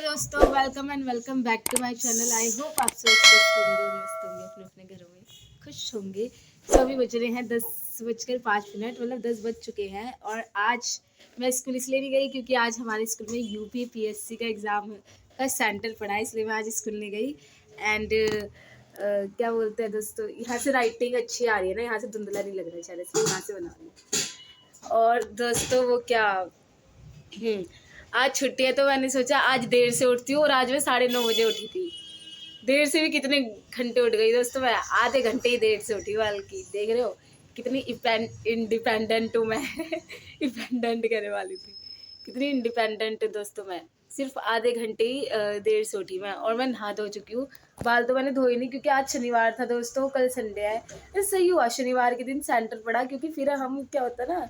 दोस्तों, welcome and welcome back to my channel. I hope आप सब स्वस्थ होंगे और मस्त होंगे, अपने अपने घरों में खुश होंगे। सभी बज रहे हैं 10:05, मतलब 10 बज चुके हैं। और आज मैं स्कूल इसलिए नहीं गई क्योंकि आज हमारे स्कूल में यूपीपीएससी का एग्ज़ाम का सेंटर पड़ा है, इसलिए मैं आज स्कूल नहीं गई। एंड क्या बोलते हैं दोस्तों, यहाँ से राइटिंग अच्छी आ रही है ना, यहाँ से धुंधला नहीं लग रहा है शायद, इसलिए यहाँ से बना रही हूँ। और दोस्तों वो क्या आज छुट्टी है तो मैंने सोचा आज देर से उठती हूँ, और आज मैं 9:30 उठी थी। देर से भी कितने घंटे उठ गई दोस्तों, मैं आधे घंटे ही देर से उठी, बल्कि देख रहे हो कितनी इंडिपेंडेंट हूँ मैं इंडिपेंडेंट करने वाली थी, कितनी इंडिपेंडेंट दोस्तों। मैं सिर्फ आधे घंटे ही देर से उठी मैं, और मैं नहा धो चुकी हूँ। बाल तो मैंने धोए नहीं क्योंकि आज शनिवार था दोस्तों, कल संडे है। सही हुआ शनिवार के दिन सेंटर पड़ा, क्योंकि फिर हम क्या होता है ना,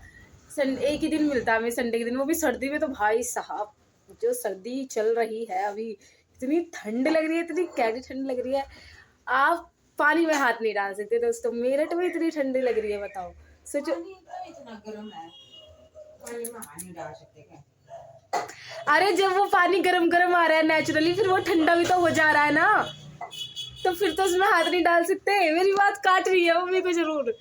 एक ही दिन मिलता है हमें संडे के दिन, वो भी सर्दी में। तो भाई साहब जो सर्दी चल रही है अभी, इतनी ठंड लग रही है, इतनी कैसी ठंड लग रही है, आप पानी में हाथ नहीं डाल सकते दोस्तों। मेरठ में इतनी ठंडी लग रही है, बताओ। सोचो इतना गर्म है, पानी में हाथ नहीं डाल सकते क्या? अरे जब वो पानी गरम गरम आ रहा है नेचुरली, फिर वो ठंडा भी तो हो जा रहा है ना, तो फिर तो उसमें हाथ नहीं डाल सकते। मेरी बात काट रही है मम्मी को जरूर।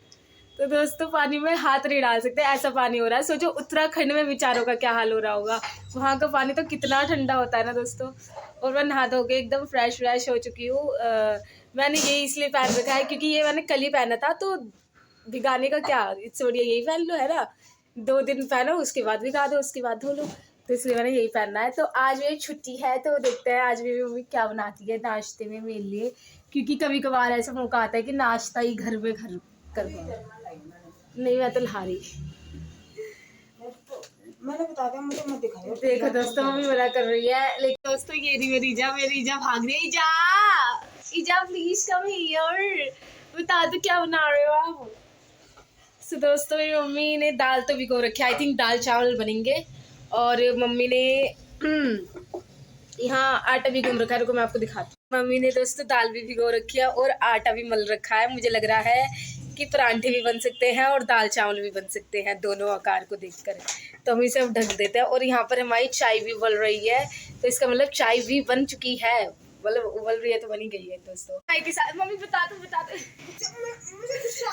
तो दोस्तों पानी में हाथ नहीं डाल सकते, ऐसा पानी हो रहा है। सोचो उत्तराखंड में बेचारों का क्या हाल हो रहा होगा, वहाँ का पानी तो कितना ठंडा होता है ना दोस्तों। और मैं नहा धो के एकदम फ्रेश हो चुकी हूँ। मैंने ये इसलिए पहन रखा है क्योंकि ये मैंने कल ही पहना था, तो भिगाने का क्या, इससे बढ़िया यही पहन लो, है ना। 2 दिन पहनो, उसके बाद भिगा दो, उसके बाद धो लो। तो इसलिए मैंने यही पहनना है। तो आज मेरी छुट्टी है, तो देखते हैं आज मेरी मम्मी क्या बनाती है नाश्ते में मेरे लिए, क्योंकि कभी कभार ऐसा मौका आता है कि नाश्ता ही घर में कर नहीं, मैं तो नहा रही। मैंने बता दिया, मुझे मत दिखाओ। देखो दोस्तों मम्मी मना कर रही है, लेकिन दोस्तों ये नहीं, मेरी ईजा भाग रही है। ईजा प्लीज कम हियर, बता दो क्या बना रहे हो आप। सो दोस्तों मेरी मम्मी ने दाल तो भिगो रखी है, आई थिंक दाल चावल बनेंगे। और मम्मी ने यहाँ आटा भी गूंद रखा है, रुको मैं आपको दिखाती हूँ। मम्मी ने दोस्तों दाल भी भिगो रखी है और आटा भी मल रखा है। मुझे लग रहा है कि परांठे भी बन सकते हैं और दाल चावल भी बन सकते हैं, दोनों आकार को देखकर। तो हम इसे अब ढक देते हैं। और यहाँ पर हमारी चाय भी उबल रही है, तो इसका मतलब चाय भी बन चुकी है, मतलब उबल रही है तो बनी गई है दोस्तों। चाय के साथ मम्मी बता दो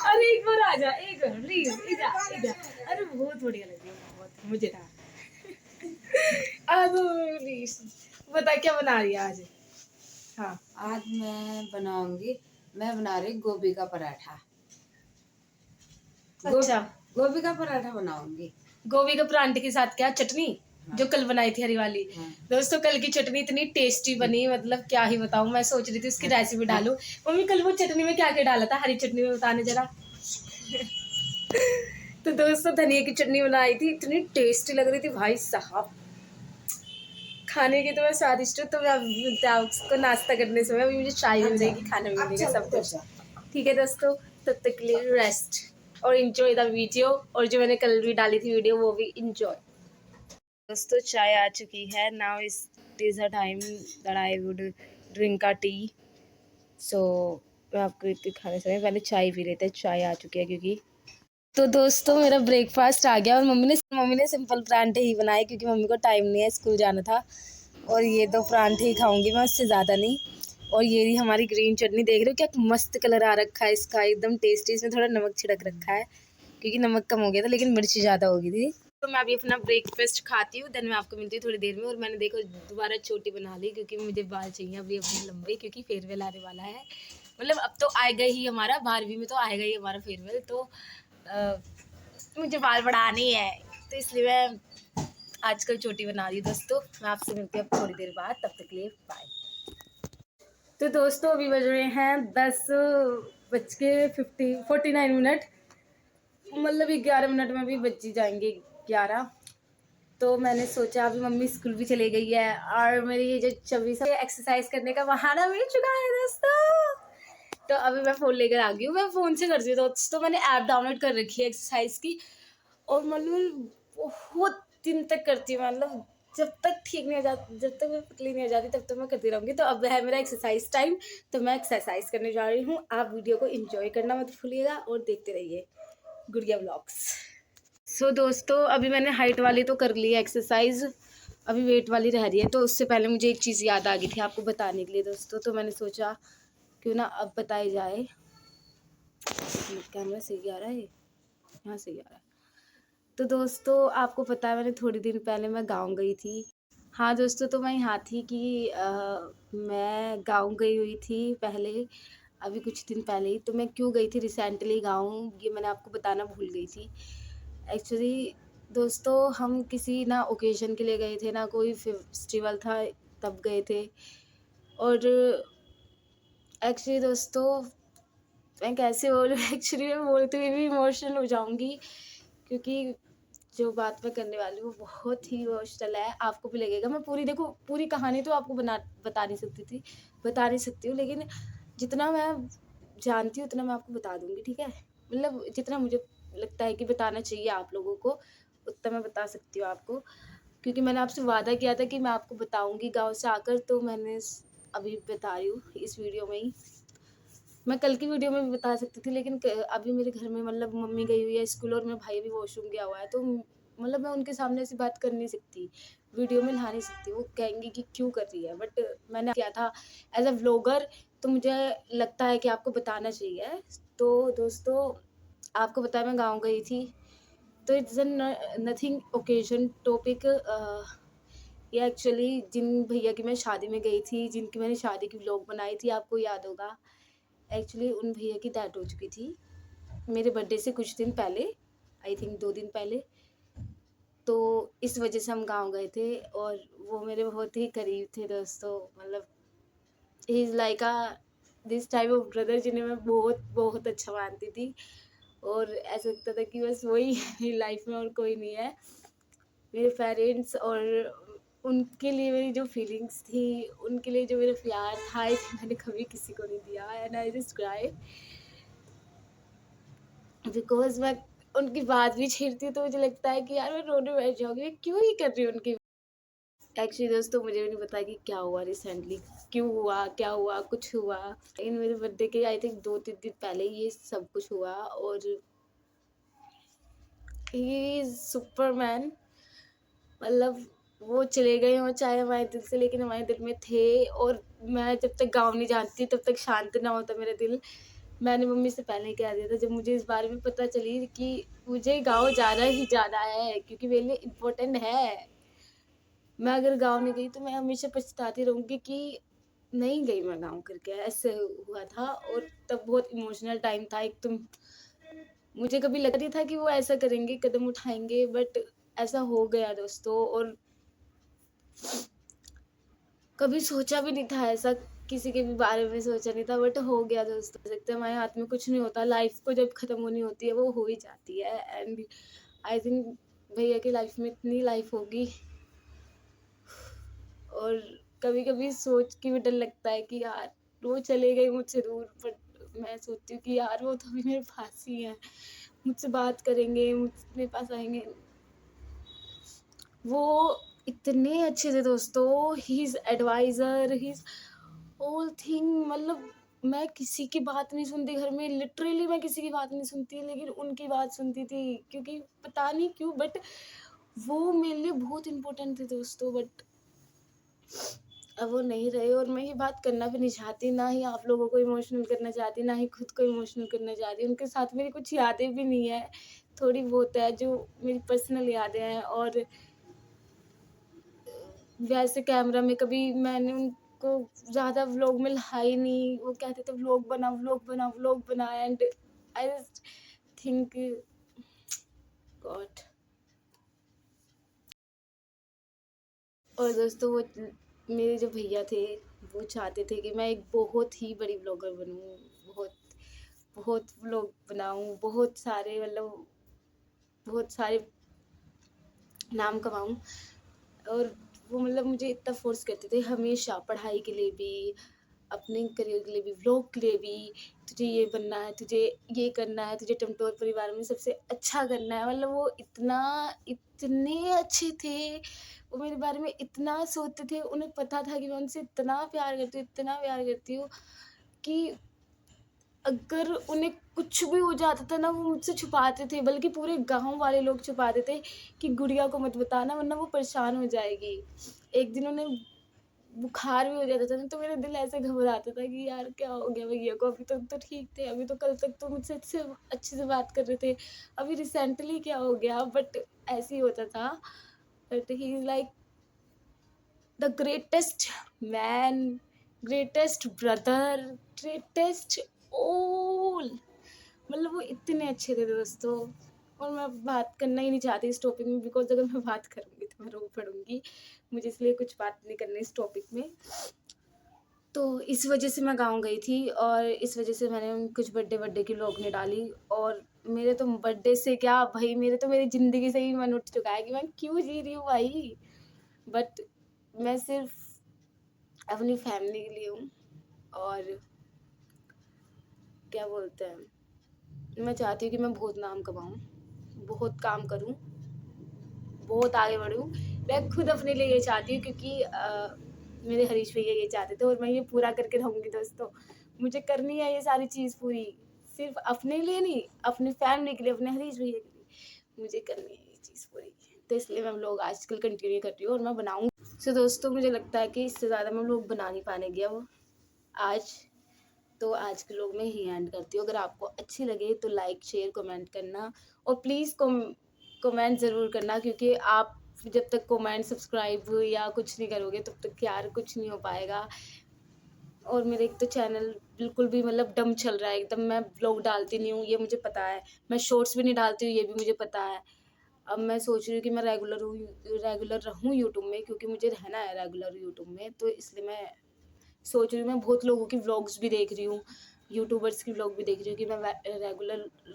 अरे एक बार आ जा, एक बार प्लीज, इधर इधर। अरे बहुत बढ़िया लग रही है, बहुत मुझे ना प्लीज बता क्या बना रही है आज। हाँ आज मैं बना रही गोभी का पराठा। अच्छा, गोभी का पराठा बनाऊंगी। गोभी के परांठे के साथ क्या चटनी, हाँ। जो कल बनाई थी हरी वाली। हाँ। दोस्तों कल की चटनी इतनी टेस्टी बनी, मतलब क्या ही बताऊं। मैं सोच रही थी उसकी रेसिपी डालूं। मम्मी कल वो चटनी में क्या क्या डाला था, हरी चटनी में बताने जरा तो दोस्तों धनिया की चटनी बनाई थी, इतनी टेस्टी लग रही थी भाई साहब, खाने की तो मैं स्वादिष्ट हूँ। तो मैं उसको नाश्ता करने से अभी मुझे चाय भी मिलेगी, खाना भी मिलेगा, सब कुछ। ठीक है दोस्तों, तब तक के लिए रेस्ट और इंजॉय द वीडियो। और जो मैंने कल भी डाली थी वीडियो, वो भी इंजॉय। दोस्तों चाय आ चुकी है, now it is a time that I would drink a tea. So मैं आपको दिखाने से पहले चाय पी लेते हैं। चाय आ चुकी है क्योंकि, तो दोस्तों मेरा ब्रेकफास्ट आ गया। और मम्मी ने सिंपल परांठे ही बनाए क्योंकि मम्मी को टाइम नहीं है, स्कूल जाना था। और ये 2 परांठे ही खाऊंगी मैं, उससे ज़्यादा नहीं। और ये रही हमारी ग्रीन चटनी, देख रहे हो क्या मस्त कलर आ रखा है इसका, एकदम टेस्टी। इसमें थोड़ा नमक छिड़क रखा है क्योंकि नमक कम हो गया था, लेकिन मिर्ची ज़्यादा हो गई थी। तो मैं अभी अपना ब्रेकफास्ट खाती हूँ, देन मैं आपको मिलती हूँ थोड़ी देर में। और मैंने देखो दोबारा छोटी बना ली क्योंकि मुझे बाल चाहिए अभी अपने लंबे, क्योंकि फेयरवेल आने वाला है। मतलब अब तो आएगा ही हमारा 12वीं में, तो आएगा ही हमारा फेयरवेल। तो मुझे बाल बढ़ाने हैं, तो इसलिए मैं आजकल छोटी बना रही हूँ। दोस्तों मैं आपसे मिलती हूँ थोड़ी देर बाद, तब तक के लिए बाय। तो दोस्तों अभी बज रहे हैं 10:49, मतलब 11 मिनट में भी बज ही जाएंगे 11। तो मैंने सोचा अभी मम्मी स्कूल भी चली गई है, और मेरी ये जो 26 एक्सरसाइज करने का बहाना मिल चुका है दोस्तों। तो अभी मैं फ़ोन लेकर आ गई हूँ, मैं फ़ोन से करती हूँ दोस्तों। मैंने ऐप डाउनलोड कर रखी है एक्सरसाइज की, और मतलब बहुत दिन तक करती हूँ, मतलब जब तक ठीक नहीं हो जाती, जब तक मैं पतली नहीं हो जाती तब तक मैं करती रहूँगी। तो अब है मेरा एक्सरसाइज टाइम, तो मैं एक्सरसाइज करने जा रही हूँ। आप वीडियो को एंजॉय करना मत भूलिएगा और देखते रहिए गुड़िया व्लॉग्स। सो दोस्तों अभी मैंने हाइट वाली तो कर ली है एक्सरसाइज, अभी वेट वाली रह रही है। तो उससे पहले मुझे एक चीज़ याद आ गई थी आपको बताने के लिए दोस्तों, तो मैंने सोचा क्यों ना अब बताई जाए। कैमरा सही आ रहा है, यहाँ सही आ रहा है। तो दोस्तों आपको पता है मैंने थोड़ी दिन पहले मैं गाँव गई थी। हाँ दोस्तों, तो मैं यहाँ थी कि मैं गाँव गई हुई थी पहले, अभी कुछ दिन पहले ही। तो मैं क्यों गई थी रिसेंटली गाँव, ये मैंने आपको बताना भूल गई थी। एक्चुअली दोस्तों हम किसी ना ओकेजन के लिए गए थे, ना कोई फेस्टिवल था तब गए थे। और एक्चुअली दोस्तों मैं कैसे बोलूँ एक्चुअली मैं बोलते हुए भी इमोशनल हो जाऊँगी, क्योंकि जो बात मैं करने वाली हूँ वो बहुत ही इमोशनल है, आपको भी लगेगा। मैं पूरी कहानी तो आपको बता नहीं सकती हूँ, लेकिन जितना मैं जानती हूँ उतना मैं आपको बता दूँगी, ठीक है? मतलब जितना मुझे लगता है कि बताना चाहिए आप लोगों को, उतना मैं बता सकती हूँ आपको, क्योंकि मैंने आपसे वादा किया था कि मैं आपको बताऊँगी गाँव से आकर, तो मैंने अभी बता रही हूँ इस वीडियो में ही। मैं कल की वीडियो में भी बता सकती थी, लेकिन अभी मेरे घर में मतलब मम्मी गई हुई है स्कूल और मेरा भाई भी वॉशरूम गया हुआ है, तो मतलब मैं उनके सामने ऐसी बात कर नहीं सकती, वीडियो में ला नहीं सकती। वो कहेंगी कि क्यों कर रही है, बट मैंने किया था एज अ व्लॉगर, तो मुझे लगता है कि आपको बताना चाहिए। तो दोस्तों आपको पता है मैं गाँव गई थी, तो इट्स नथिंग ओकेजन टॉपिक। ये एक्चुअली जिन भैया की मैं शादी में गई थी, जिनकी मैंने शादी की व्लॉग बनाई थी, आपको याद होगा। एक्चुअली उन भैया की डेथ हो चुकी थी मेरे बर्थडे से कुछ दिन पहले, आई थिंक 2 दिन पहले। तो इस वजह से हम गाँव गए थे, और वो मेरे बहुत ही करीब थे दोस्तों। मतलब he is like this type of brother जिन्हें मैं बहुत बहुत अच्छा मानती थी, और ऐसा लगता था कि बस वही मेरी लाइफ में और कोई नहीं है। मेरे पेरेंट्स और उनके लिए मेरी जो फीलिंग्स थी, उनके लिए जो मेरा प्यार था, मैंने कभी किसी को नहीं दिया। And I just cry because मैं उनकी बात भी छेड़ती हूँ तो मुझे लगता है कि यार मैं रोने बैठ जाऊँगी, मैं क्यों ही कर रही हूँ उनकी। एक्चुअली दोस्तों मुझे भी नहीं पता कि क्या हुआ रिसेंटली, क्यों हुआ, क्या हुआ, कुछ हुआ। लेकिन मेरे बर्थडे के आई थिंक 2-3 दिन पहले ये सब कुछ हुआ, और ही इज़ सुपरमैन। मतलब वो चले गए हों चाहे हमारे दिल से, लेकिन हमारे दिल में थे। और मैं जब तक गाँव नहीं जानती तब तक शांत ना होता मेरा दिल। मैंने मम्मी से पहले ही कह दिया था, जब मुझे इस बारे में पता चली कि मुझे गाँव जाना ही जाना है, क्योंकि मेरे लिए इम्पोर्टेंट है। मैं अगर गाँव नहीं गई तो मैं हमेशा पछताती रहूँगी कि नहीं गई मैं गाँव करके, ऐसे हुआ था। और तब बहुत इमोशनल टाइम था। एक तो मुझे कभी लगा नहीं था कि वो ऐसा करेंगे, कदम उठाएँगे, बट ऐसा हो गया दोस्तों। और कभी सोचा भी नहीं था ऐसा, किसी के भी बारे में सोचा नहीं था, बट हो गया दोस्तों। सकते हमारे हाथ में कुछ नहीं होता, लाइफ को जब खत्म होनी होती है वो हो ही जाती है। एंड आई थिंक भैया की लाइफ में इतनी लाइफ होगी, और कभी कभी सोच के भी डर लगता है कि यार वो चले गए मुझसे दूर, बट मैं सोचती हूँ कि यार वो तो अभी मेरे पास ही है, मुझसे बात करेंगे, मेरे पास आएंगे। वो इतने अच्छे थे दोस्तों, he is adviser, he is whole thing. मतलब मैं किसी की बात नहीं सुनती घर में, लिटरली मैं किसी की बात नहीं सुनती, लेकिन उनकी बात सुनती थी, क्योंकि पता नहीं क्यों, बट वो मेरे लिए बहुत इम्पोर्टेंट थे दोस्तों। बट अब वो नहीं रहे, और मैं ये बात करना भी नहीं चाहती, ना ही आप लोगों को इमोशनल करना चाहती, ना ही खुद को इमोशनल करना चाहती। उनके साथ मेरी कुछ यादें भी नहीं है, थोड़ी बहुत है जो मेरी पर्सनल यादें हैं। और वैसे कैमरा में कभी मैंने उनको ज़्यादा व्लॉग में लाया ही नहीं। वो कहते थे व्लॉग बना, व्लॉग बना, व्लॉग बना, and I just think God. और दोस्तों वो मेरे जो भैया थे वो चाहते थे कि मैं एक बहुत ही बड़ी व्लॉगर बनूं, बहुत बहुत व्लॉग बनाऊं, बहुत सारे मतलब बहुत सारे नाम कमाऊं। और वो मतलब मुझे इतना फोर्स करते थे हमेशा, पढ़ाई के लिए भी, अपने करियर के लिए भी, व्लॉग के लिए भी। तुझे ये बनना है, तुझे ये करना है, तुझे टमटोर परिवार में सबसे अच्छा करना है। मतलब वो इतने अच्छे थे, वो मेरे बारे में इतना सोचते थे। उन्हें पता था कि मैं उनसे इतना प्यार करती हूँ, इतना प्यार करती हूँ कि अगर उन्हें कुछ भी हो जाता था ना, वो मुझसे छुपाते थे, बल्कि पूरे गाँव वाले लोग छुपाते थे कि गुड़िया को मत बताना वरना वो परेशान हो जाएगी। एक दिन उन्हें बुखार भी हो जाता था ना, तो मेरा दिल ऐसे घबराता था कि यार क्या हो गया भैया को, अभी तक तो ठीक थे, अभी तो कल तक तो मुझसे अच्छे से बात कर रहे थे, अभी रिसेंटली क्या हो गया। बट ऐसे ही होता था। But he is like the greatest man, greatest brother, greatest all. मतलब वो इतने अच्छे थे दोस्तों। और मैं बात करना ही नहीं चाहती इस टॉपिक में, बिकॉज अगर मैं बात करूँगी तो मैं रो पड़ूँगी। मुझे इसलिए कुछ बात नहीं करनी इस टॉपिक में। तो इस वजह से मैं गाँव गई थी, और इस वजह से मैंने कुछ बर्थडे की व्लॉग नहीं डाली। और मेरे तो बर्थडे से क्या भाई, मेरी ज़िंदगी से ही मन उठ चुका है कि मैं क्यों जी रही हूँ भाई। बट मैं सिर्फ अपनी फैमिली के लिए हूँ। और क्या बोलते हैं, मैं चाहती हूँ कि मैं बहुत नाम कमाऊँ, बहुत काम करूँ, बहुत आगे बढ़ूँ। मैं खुद अपने लिए ये चाहती हूँ, क्योंकि मेरे हरीश भैया ये चाहते थे, और मैं ये पूरा करके रहूँगी दोस्तों। मुझे करनी है ये सारी चीज़ पूरी, सिर्फ अपने लिए नहीं, अपनी फैमिली के लिए, अपने हरीश भैया के लिए मुझे करनी है ये चीज़ पूरी। तो इसलिए मैं व्लॉग आजकल कंटिन्यू कर रही हूँ, और मैं बनाऊँगी। सो दोस्तों, मुझे लगता है कि इससे ज़्यादा मैं व्लॉग बना नहीं पाएंगे अब आज। तो आज के व्लॉग में ही एंड करती हूँ। अगर आपको अच्छी लगे तो लाइक, शेयर, कमेंट करना, और प्लीज़ कमेंट ज़रूर करना, क्योंकि आप जब तक कमेंट, सब्सक्राइब या कुछ नहीं करोगे तब तक यार कुछ नहीं हो पाएगा। और मेरे एक तो चैनल बिल्कुल भी मतलब डम चल रहा है एकदम। मैं व्लॉग डालती नहीं हूँ, ये मुझे पता है। मैं शॉर्ट्स भी नहीं डालती हूँ, ये भी मुझे पता है। अब मैं सोच रही हूँ कि मैं रेगुलर रहूँ यूट्यूब में, क्योंकि मुझे रहना है रेगुलर यूट्यूब में। तो इसलिए मैं सोच रही हूँ, मैं बहुत लोगों की व्लॉग्स भी देख रही हूँ, यूट्यूबर्स की व्लॉग भी देख रही हूँ, कि मैं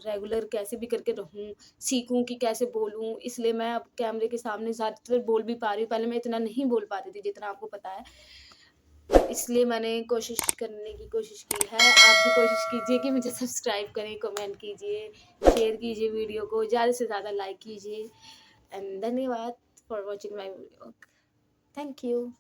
रेगुलर कैसे भी करके रहूँ, सीखूँ कि कैसे बोलूँ। इसलिए मैं अब कैमरे के सामने ज़्यादातर बोल भी पा रही हूँ। पहले मैं इतना नहीं बोल पाती थी जितना आपको पता है। इसलिए मैंने कोशिश करने की कोशिश की है। आप भी कोशिश कीजिए कि मुझे सब्सक्राइब करें, कमेंट कीजिए, शेयर कीजिए वीडियो को, ज़्यादा से ज़्यादा लाइक कीजिए। एंड धन्यवाद for watching my video. Thank you.